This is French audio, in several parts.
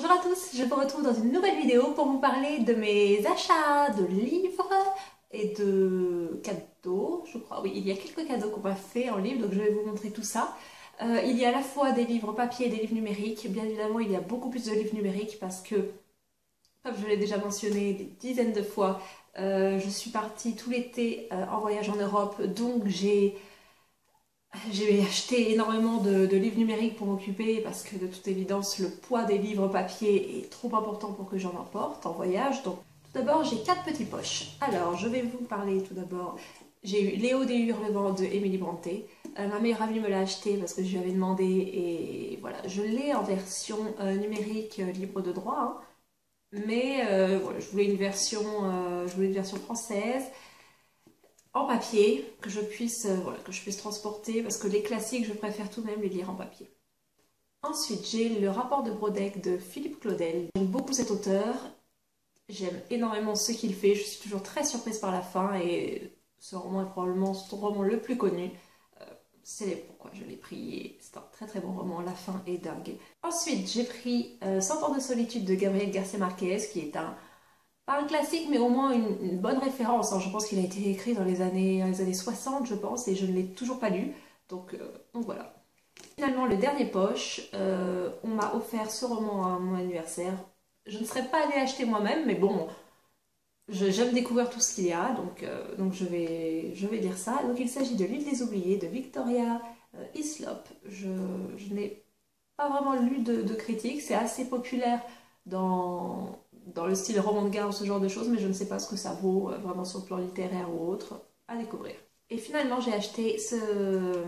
Bonjour à tous, je vous retrouve dans une nouvelle vidéo pour vous parler de mes achats de livres et de cadeaux, je crois. Oui, il y a quelques cadeaux qu'on m'a fait en livre, donc je vais vous montrer tout ça. Il y a à la fois des livres papier et des livres numériques. Bien évidemment, il y a beaucoup plus de livres numériques parce que, comme je l'ai déjà mentionné des dizaines de fois, je suis partie tout l'été en voyage en Europe, donc j'ai acheté énormément de livres numériques pour m'occuper parce que de toute évidence le poids des livres papier est trop important pour que j'en emporte en voyage. Donc tout d'abord j'ai 4 petites poches. Alors je vais vous parler tout d'abord. J'ai eu Léo des Hurlements de Emily Brontë. Ma meilleure amie me l'a acheté parce que je lui avais demandé et voilà, je l'ai en version numérique libre de droit. Hein. Mais voilà, je voulais une version française en papier, que je puisse transporter, parce que les classiques, je préfère tout de même les lire en papier. Ensuite, j'ai le rapport de Brodeck de Philippe Claudel. J'aime beaucoup cet auteur, j'aime énormément ce qu'il fait, je suis toujours très surprise par la fin, et ce roman est probablement son roman le plus connu. C'est pourquoi je l'ai pris, c'est un très très bon roman, la fin est dingue. Ensuite, j'ai pris 100 ans de solitude de Gabriel García Márquez, qui est pas un classique, mais au moins une bonne référence. Hein. Je pense qu'il a été écrit dans les années 60, je pense, et je ne l'ai toujours pas lu. Donc voilà. Finalement, le dernier poche, on m'a offert ce roman à mon anniversaire. Je ne serais pas allée l'acheter moi-même, mais bon, j'aime découvrir tout ce qu'il y a, donc je vais lire ça. Donc il s'agit de L'île des oubliés de Victoria Hislop. Je n'ai pas vraiment lu de critiques, c'est assez populaire dans le style roman de gare ou ce genre de choses, mais je ne sais pas ce que ça vaut vraiment sur le plan littéraire ou autre, à découvrir. Et finalement, j'ai acheté ce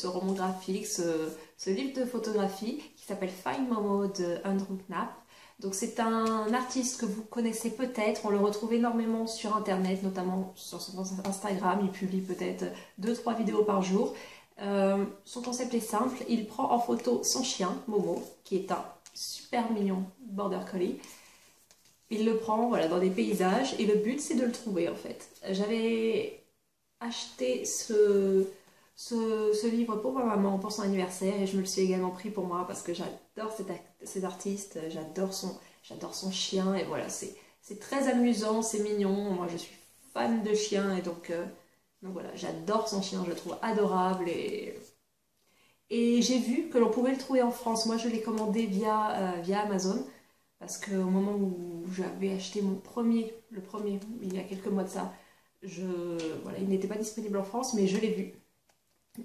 roman graphique, ce livre de photographie qui s'appelle Find Momo de Andrew Knapp. Donc c'est un artiste que vous connaissez peut-être, on le retrouve énormément sur internet, notamment sur son Instagram, il publie peut-être 2-3 vidéos par jour. Son concept est simple, il prend en photo son chien, Momo, qui est un super mignon border collie. Il le prend voilà, dans des paysages et le but c'est de le trouver en fait. J'avais acheté ce livre pour ma maman pour son anniversaire et je me le suis également pris pour moi parce que j'adore cet artiste, j'adore son chien et voilà, c'est très amusant, c'est mignon. Moi je suis fan de chiens et donc voilà, j'adore son chien, je le trouve adorable et j'ai vu que l'on pouvait le trouver en France. Moi je l'ai commandé via Amazon parce qu'au moment où j'avais acheté le premier, il y a quelques mois de ça, voilà, il n'était pas disponible en France mais je l'ai vu.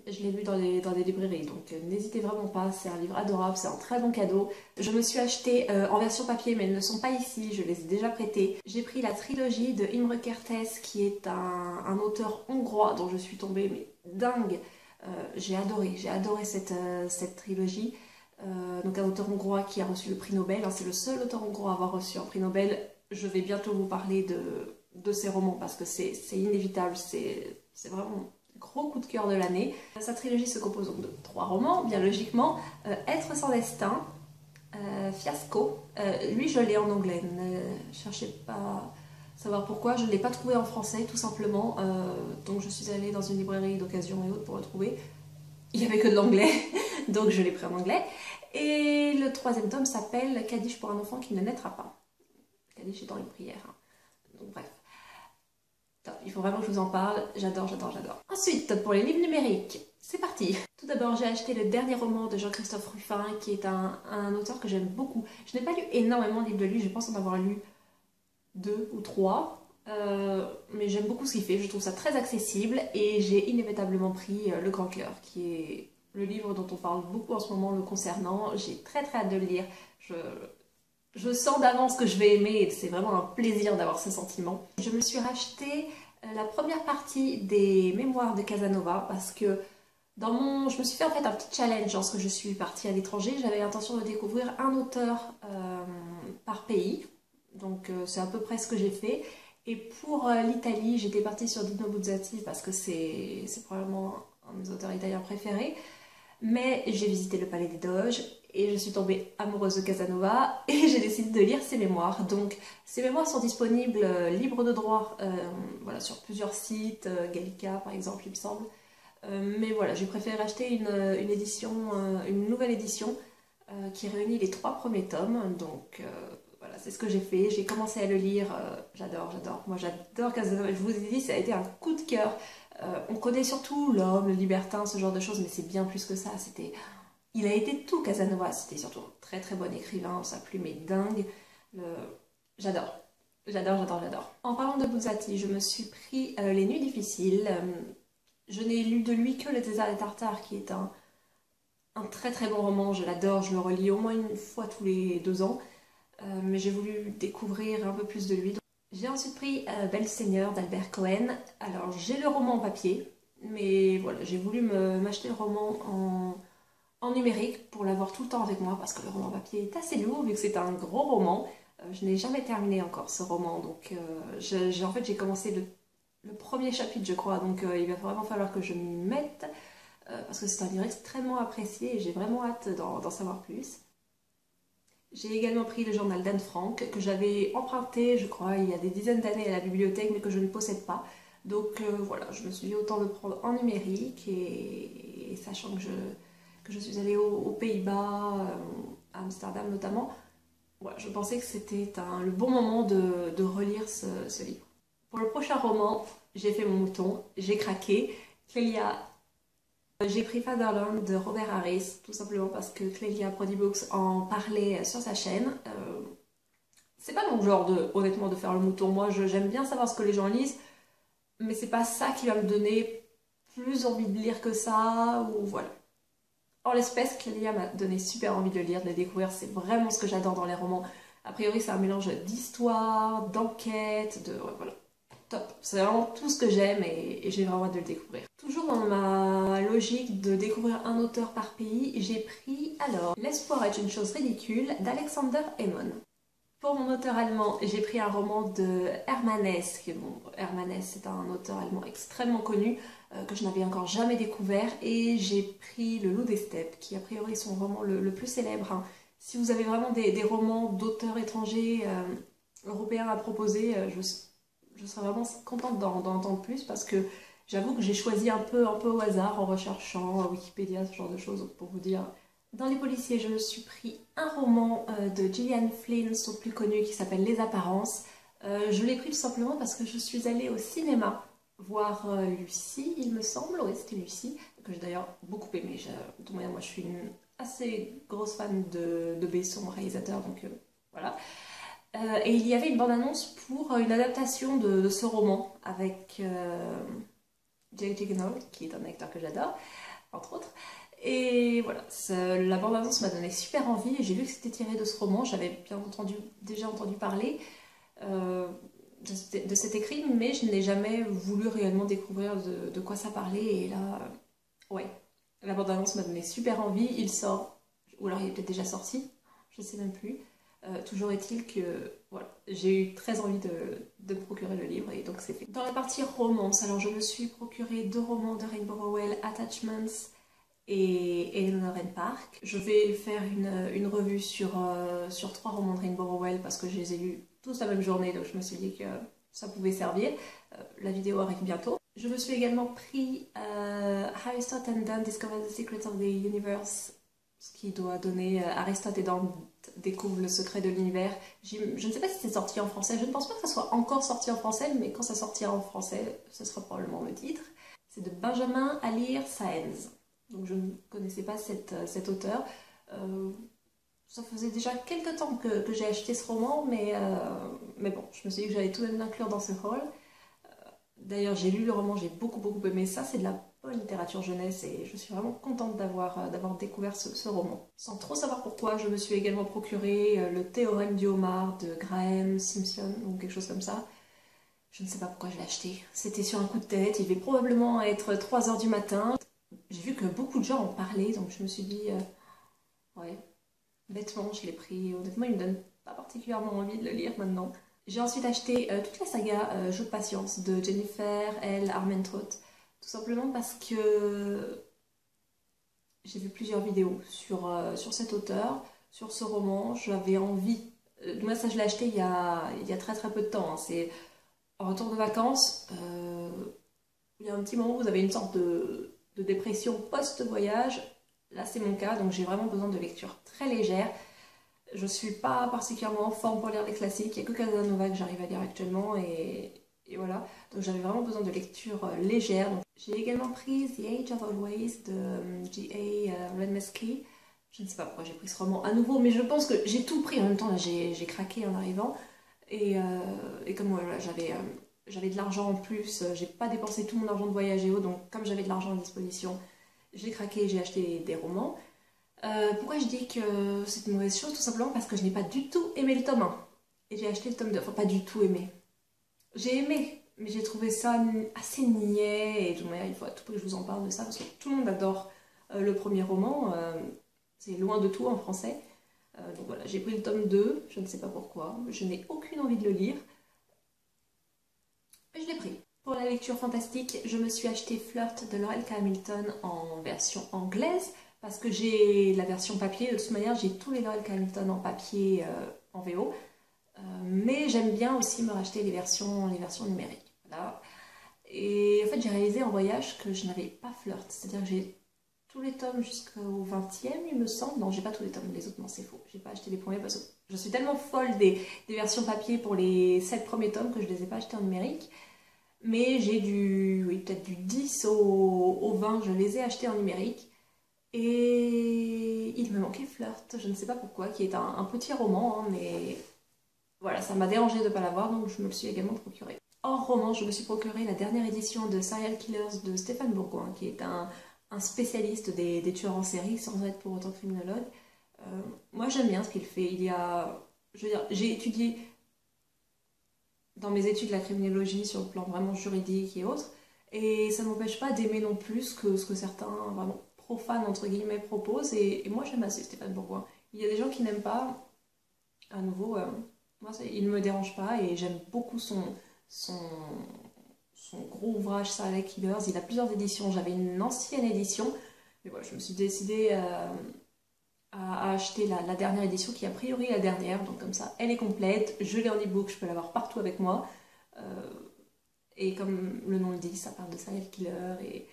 Je l'ai lu dans des librairies, donc n'hésitez vraiment pas, c'est un livre adorable, c'est un très bon cadeau. Je me suis acheté en version papier, mais elles ne sont pas ici, je les ai déjà prêtées. J'ai pris la trilogie de Imre Kertész, qui est un auteur hongrois dont je suis tombée mais dingue. J'ai adoré cette trilogie. Donc un auteur hongrois qui a reçu le prix Nobel, hein, c'est le seul auteur hongrois à avoir reçu un prix Nobel. Je vais bientôt vous parler de ses romans parce que c'est inévitable, c'est vraiment gros coup de cœur de l'année. Sa trilogie se compose donc de 3 romans, bien logiquement. Être sans destin, Fiasco. Lui, je l'ai en anglais. Ne cherchez pas à savoir pourquoi. Je ne l'ai pas trouvé en français, tout simplement. Donc je suis allée dans une librairie d'occasion et autres pour le trouver. Il n'y avait que de l'anglais, donc je l'ai pris en anglais. Et le 3e tome s'appelle Kaddish pour un enfant qui ne naîtra pas. Kaddish étant une prière. Hein. Donc bref. Il faut vraiment que je vous en parle, j'adore. Ensuite, pour les livres numériques, c'est parti. Tout d'abord, j'ai acheté le dernier roman de Jean-Christophe Ruffin, qui est un auteur que j'aime beaucoup. Je n'ai pas lu énormément de livres de lui, je pense en avoir lu 2 ou 3, mais j'aime beaucoup ce qu'il fait, je trouve ça très accessible, et j'ai inévitablement pris Le Grand Cœur, qui est le livre dont on parle beaucoup en ce moment le concernant. J'ai très hâte de le lire. Je sens d'avance que je vais aimer et c'est vraiment un plaisir d'avoir ce sentiment. Je me suis racheté la première partie des mémoires de Casanova parce que je me suis fait en fait un petit challenge lorsque je suis partie à l'étranger. J'avais l'intention de découvrir un auteur par pays, donc c'est à peu près ce que j'ai fait. Et pour l'Italie, j'étais partie sur Dino Buzzati parce que c'est probablement un de mes auteurs italiens préférés. Mais j'ai visité le Palais des Doges et je suis tombée amoureuse de Casanova et j'ai décidé de lire ses mémoires. Donc ces mémoires sont disponibles libres de droit voilà, sur plusieurs sites, Gallica par exemple il me semble. Mais voilà, j'ai préféré acheter une nouvelle édition qui réunit les 3 premiers tomes. Donc voilà, c'est ce que j'ai fait. J'ai commencé à le lire. J'adore, j'adore. Moi, j'adore Casanova. Je vous ai dit, ça a été un coup de cœur. On connaît surtout l'homme, le libertin, ce genre de choses, mais c'est bien plus que ça. Il a été tout, Casanova. C'était surtout un très très bon écrivain. Sa plume est dingue. Le- J'adore. J'adore, j'adore, j'adore. En parlant de Buzzati, je me suis pris Les Nuits difficiles. Je n'ai lu de lui que Le désert des Tartares, qui est un très très bon roman. Je l'adore, je le relis au moins une fois tous les 2 ans. Mais j'ai voulu découvrir un peu plus de lui. J'ai ensuite pris Belle Seigneur d'Albert Cohen. Alors j'ai le roman en papier, mais voilà, j'ai voulu m'acheter le roman en numérique pour l'avoir tout le temps avec moi parce que le roman en papier est assez lourd vu que c'est un gros roman. Je n'ai jamais terminé encore ce roman, donc en fait j'ai commencé le premier chapitre je crois, donc il va vraiment falloir que je m'y mette parce que c'est un livre extrêmement apprécié et j'ai vraiment hâte d'en savoir plus. J'ai également pris le journal d'Anne Frank, que j'avais emprunté, je crois, il y a des dizaines d'années à la bibliothèque, mais que je ne possède pas. Donc voilà, je me suis dit autant le prendre en numérique, et sachant que je suis allée aux Pays-Bas, à Amsterdam notamment, voilà, je pensais que c'était le bon moment de relire ce livre. Pour le prochain roman, j'ai fait mon mouton, j'ai craqué. Clélia, j'ai pris Fatherland de Robert Harris, tout simplement parce que Clélia Prody Books en parlait sur sa chaîne. C'est pas mon genre, honnêtement, de faire le mouton. Moi, j'aime bien savoir ce que les gens lisent, mais c'est pas ça qui va me donner plus envie de lire que ça, ou voilà. En l'espèce, Clélia m'a donné super envie de le lire, de le découvrir. C'est vraiment ce que j'adore dans les romans. A priori, c'est un mélange d'histoire, d'enquête, ouais, voilà. Top. C'est vraiment tout ce que j'aime et j'ai vraiment hâte de le découvrir. Toujours dans ma logique de découvrir un auteur par pays, j'ai pris alors L'espoir est une chose ridicule d'Alexander Emmon. Pour mon auteur allemand, j'ai pris un roman de Hermann Hesse. Hermann Hesse, c'est un auteur allemand extrêmement connu que je n'avais encore jamais découvert. Et j'ai pris Le Loup des Steppes, qui a priori est son roman le plus célèbre, hein. Si vous avez vraiment des romans d'auteurs étrangers européens à proposer, je serais vraiment contente d'en entendre plus parce que j'avoue que j'ai choisi un peu au hasard en recherchant Wikipédia, ce genre de choses, pour vous dire. Dans les policiers, je me suis pris un roman de Gillian Flynn, son plus connu, qui s'appelle Les Apparences. Je l'ai pris tout simplement parce que je suis allée au cinéma voir Lucie, il me semble. Oui, c'était Lucie, que j'ai d'ailleurs beaucoup aimé. Moi, je suis une assez grosse fan de Besson, réalisateur, donc voilà. Et il y avait une bande-annonce pour une adaptation de ce roman avec Jake Gyllenhaal, qui est un acteur que j'adore, entre autres. Et voilà, la bande-annonce m'a donné super envie et j'ai vu que c'était tiré de ce roman. J'avais déjà entendu parler de cet écrit, mais je n'ai jamais voulu réellement découvrir de quoi ça parlait. Et là, ouais, la bande-annonce m'a donné super envie. Il sort, ou alors il est peut-être déjà sorti, je ne sais même plus. Toujours est-il que voilà, j'ai eu très envie de me procurer le livre et donc c'est fait. Dans la partie romance, alors je me suis procuré 2 romans de Rainbow Rowell, Attachments et Eleanor and Park. Je vais faire une revue sur 3 romans de Rainbow Rowell parce que je les ai lus tous la même journée, donc je me suis dit que ça pouvait servir. La vidéo arrive bientôt. Je me suis également pris Aristotle and Dante Discover the Secrets of the Universe, ce qui doit donner Aristote et Dante découvrent le secret de l'univers. Je ne sais pas si c'est sorti en français, je ne pense pas que ça soit encore sorti en français, mais quand ça sortira en français, ce sera probablement le titre. C'est de Benjamin Alire Sáenz. Donc je ne connaissais pas cet auteur. Ça faisait déjà quelques temps que j'ai acheté ce roman, mais bon, je me suis dit que j'allais tout de même l'inclure dans ce haul. D'ailleurs, j'ai lu le roman, j'ai beaucoup aimé ça. C'est de la bonne littérature jeunesse et je suis vraiment contente d'avoir découvert ce roman. Sans trop savoir pourquoi, je me suis également procuré Le Théorème du homard de Graham Simpson ou quelque chose comme ça. Je ne sais pas pourquoi je l'ai acheté. C'était sur un coup de tête, il devait probablement être 3 h du matin. J'ai vu que beaucoup de gens en parlaient, donc je me suis dit, ouais, bêtement, je l'ai pris. Honnêtement, il me donne pas particulièrement envie de le lire maintenant. J'ai ensuite acheté toute la saga Jeu de patience de Jennifer L. Armentrout, tout simplement parce que j'ai vu plusieurs vidéos sur cet auteur, sur ce roman. J'avais envie. Moi, ça, je l'ai acheté il y a très peu de temps, hein. C'est en retour de vacances. Il y a un petit moment où vous avez une sorte de dépression post-voyage. là c'est mon cas, donc j'ai vraiment besoin de lecture très légère. Je suis pas particulièrement en forme pour lire les classiques, il n'y a que Casanova que j'arrive à lire actuellement et voilà. Donc j'avais vraiment besoin de lecture légère. J'ai également pris The Age of Always de G.A. Redmesky. Je ne sais pas pourquoi j'ai pris ce roman à nouveau, mais je pense que j'ai tout pris en même temps, j'ai craqué en arrivant. Et comme voilà, j'avais de l'argent en plus, j'ai pas dépensé tout mon argent de voyagéo, donc comme j'avais de l'argent à disposition, j'ai craqué et j'ai acheté des romans. Pourquoi je dis que c'est une mauvaise chose? Tout simplement parce que je n'ai pas du tout aimé le tome 1. Et j'ai acheté le tome 2. Enfin, pas du tout aimé. J'ai aimé, mais j'ai trouvé ça assez niais. Et de toute manière, il faut à tout prix que je vous en parle de ça, parce que tout le monde adore le premier roman. C'est loin de tout en français. Donc voilà, j'ai pris le tome 2. Je ne sais pas pourquoi. Je n'ai aucune envie de le lire. Mais je l'ai pris. Pour la lecture fantastique, je me suis acheté Flirt de Laurel K. Hamilton en version anglaise. Parce que j'ai la version papier, de toute manière j'ai tous les Laurel K. Hamilton en papier en VO, mais j'aime bien aussi me racheter les versions numériques. Voilà. Et en fait j'ai réalisé en voyage que je n'avais pas Flirt, c'est-à-dire que j'ai tous les tomes jusqu'au 20e il me semble, non j'ai pas tous les tomes, les autres non c'est faux, j'ai pas acheté les premiers parce que je suis tellement folle des versions papier pour les 7 premiers tomes que je les ai pas achetés en numérique. Mais j'ai oui, peut-être du 10 au 20, je les ai achetés en numérique. Et il me manquait Flirt, je ne sais pas pourquoi, qui est un petit roman, hein, mais voilà, ça m'a dérangé de ne pas l'avoir, donc je me le suis également procuré. Hors roman, je me suis procuré la dernière édition de Serial Killers de Stéphane Bourgoin, qui est un spécialiste des tueurs en série, sans être pour autant criminologue. Moi j'aime bien ce qu'il fait, je veux dire, j'ai étudié dans mes études la criminologie sur le plan vraiment juridique et autres, et ça ne m'empêche pas d'aimer non plus ce que certains vraiment profanes entre guillemets proposent, et moi j'aime assez Stéphane Bourgoin. Il y a des gens qui n'aiment pas, à nouveau, moi il ne me dérange pas et j'aime beaucoup son, son gros ouvrage Serial Killers. Il a plusieurs éditions, j'avais une ancienne édition, mais voilà, je me suis décidée à acheter la dernière édition qui est a priori la dernière, donc comme ça elle est complète, je l'ai en e-book, je peux l'avoir partout avec moi. Et comme le nom le dit, ça parle de serial killer et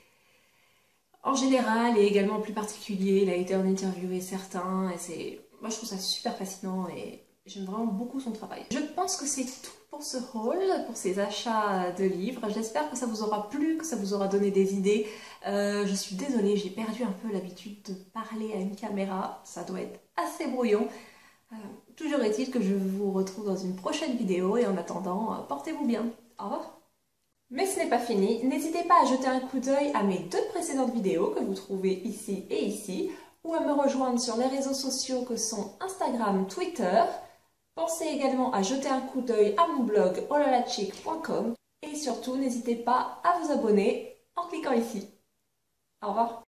en général et également en plus particulier, il a été en interviewé certains et moi je trouve ça super fascinant et j'aime vraiment beaucoup son travail. Je pense que c'est tout pour ce haul, pour ces achats de livres. J'espère que ça vous aura plu, que ça vous aura donné des idées. Je suis désolée, j'ai perdu un peu l'habitude de parler à une caméra, ça doit être assez brouillon. Toujours est-il que je vous retrouve dans une prochaine vidéo et en attendant, portez-vous bien. Au revoir. Mais ce n'est pas fini, n'hésitez pas à jeter un coup d'œil à mes 2 précédentes vidéos que vous trouvez ici et ici, ou à me rejoindre sur les réseaux sociaux que sont Instagram, Twitter. Pensez également à jeter un coup d'œil à mon blog olalachick.com et surtout n'hésitez pas à vous abonner en cliquant ici. Au revoir.